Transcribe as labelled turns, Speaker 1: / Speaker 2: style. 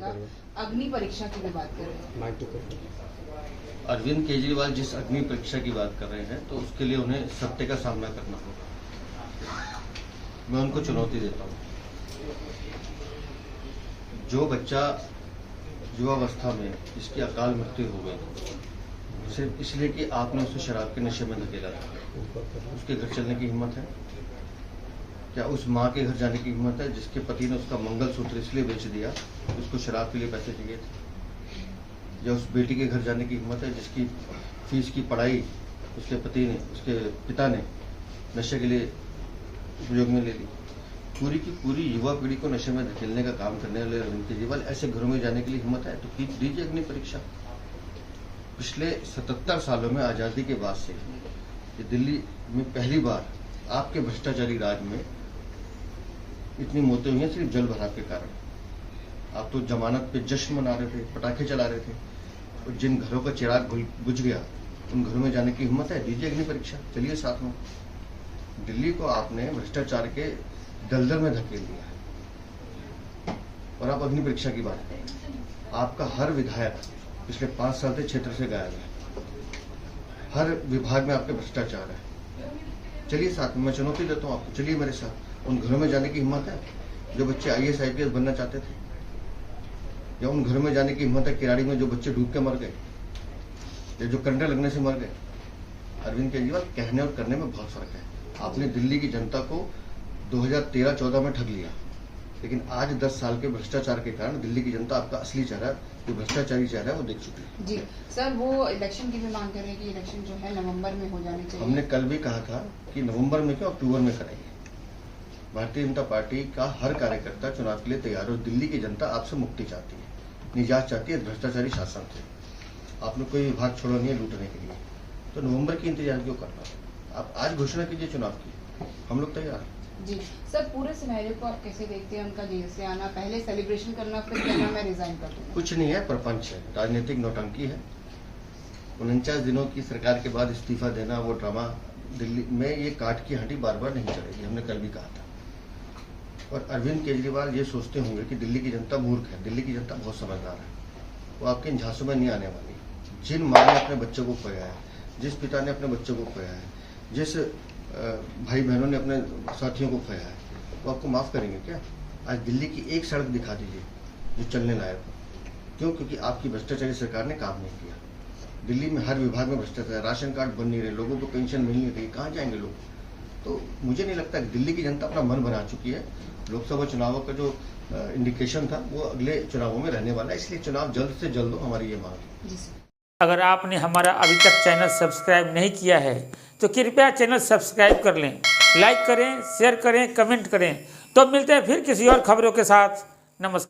Speaker 1: जाएगा। अग्नि परीक्षा की भी बात कर रहे हैं।
Speaker 2: अरविंद केजरीवाल जिस अग्नि परीक्षा की बात कर रहे हैं तो उसके लिए उन्हें सत्य का सामना करना होगा। मैं उनको चुनौती देता हूँ। जो बच्चा युवावस्था में जिसकी अकाल मृत्यु हो गई सिर्फ इसलिए कि आपने उसे शराब के नशे में धकेला था, उसके घर चलने की हिम्मत है क्या? उस माँ के घर जाने की हिम्मत है जिसके पति ने उसका मंगलसूत्र इसलिए बेच दिया, उसको शराब के लिए पैसे चाहिए थे? या उस बेटी के घर जाने की हिम्मत है जिसकी फीस की पढ़ाई उसके पति ने, उसके पिता ने नशे के लिए उपयोग में ले ली? पूरी की पूरी युवा पीढ़ी को नशे में धकेलने का काम करने वाले अरविंद केजरीवाल ऐसे घरों में जाने के लिए हिम्मत है तो दीजिए अग्नि परीक्षा। पिछले 77 सालों में आज़ादी के बाद से ये दिल्ली में पहली बार आपके भ्रष्टाचारी राज में इतनी मौतें हुई हैं सिर्फ जल भराव के कारण। आप तो जमानत पे जश्न मना रहे थे, पटाखे चला रहे थे, और जिन घरों का चिराग बुझ गया उन घरों में जाने की हिम्मत है? दीजिए अग्नि परीक्षा, चलिए साथ में। दिल्ली को आपने भ्रष्टाचार के दलदल में धकेल दिया है और आप अग्नि परीक्षा की बात करें। आपका हर विधायक पिछले 5 साल से क्षेत्र से गायब है, हर विभाग में आपके भ्रष्टाचार है। चलिए साथ में, मैं चुनौती देता हूँ आपको, चलिए मेरे साथ। उन घरों में जाने की हिम्मत है जो बच्चे IAS IPS बनना चाहते थे? या उन घरों में जाने की हिम्मत है किराड़ी में जो बच्चे डूब के मर गए या जो करंट लगने से मर गए? अरविंद केजरीवाल, कहने और करने में बहुत फर्क है। आपने दिल्ली की जनता को 2013-14 में ठग लिया, लेकिन आज 10 साल के भ्रष्टाचार के कारण दिल्ली की जनता आपका असली चेहरा, जो भ्रष्टाचारी चेहरा है, वो देख चुकी है।
Speaker 1: जी सर, वो इलेक्शन की भी मांग कर रहे हैं कि इलेक्शन जो है नवंबर में हो जानी चाहिए।
Speaker 2: हमने कल भी कहा था कि नवंबर में क्यों, अक्टूबर में कराइए। भारतीय जनता पार्टी का हर कार्यकर्ता चुनाव के लिए तैयार है और दिल्ली की जनता आपसे मुक्ति चाहती है, निजात चाहती है भ्रष्टाचारी शासन से। आपने कोई विभाग छोड़ा नहीं है लूटने के लिए, तो नवंबर की इंतजार क्यों करना? आप आज घोषणा कीजिए चुनाव की, हम लोग तैयार हैं।
Speaker 1: जी सर, पूरे सिनेरियो को आप कैसे देखते हैं? उनका जेल से आना, पहले सेलिब्रेशन करना, फिर कहना मैं रिजाइन कर दूंगा।
Speaker 2: कुछ नहीं है, प्रपंच है, राजनीतिक नौटंकी है। 49 दिनों की सरकार के बाद इस्तीफा देना, वो ड्रामा दिल्ली में, ये काट की हड्डी बार बार नहीं चलेगी, हमने कल भी कहा था। और अरविंद केजरीवाल ये सोचते होंगे कि दिल्ली की जनता मूर्ख है, दिल्ली की जनता बहुत समझदार है, वो आपके इन झांसों में नहीं आने वाली। जिन माँ ने अपने बच्चों को खोया है, जिस पिता ने अपने बच्चों को खोया है, जिस भाई बहनों ने अपने साथियों को खोया है, वो आपको माफ़ करेंगे क्या? आज दिल्ली की एक सड़क दिखा दीजिए जो चलने लायक हो। क्यों? क्योंकि आपकी भ्रष्टाचारी सरकार ने काम नहीं किया। दिल्ली में हर विभाग में भ्रष्टाचार, राशन कार्ड बन नहीं रहे, लोगों को पेंशन मिल नहीं रही, कहाँ जाएंगे लोग? तो मुझे नहीं लगता कि दिल्ली की जनता अपना मन बना चुकी है। लोकसभा चुनावों का जो इंडिकेशन था वो अगले चुनावों में रहने वाला है, इसलिए चुनाव जल्द से जल्द हो, हमारी ये मांग है।
Speaker 3: अगर आपने हमारा अभी तक चैनल सब्सक्राइब नहीं किया है तो कृपया चैनल सब्सक्राइब कर लें, लाइक करें, शेयर करें, कमेंट करें। तो मिलते हैं फिर किसी और खबरों के साथ। नमस्कार।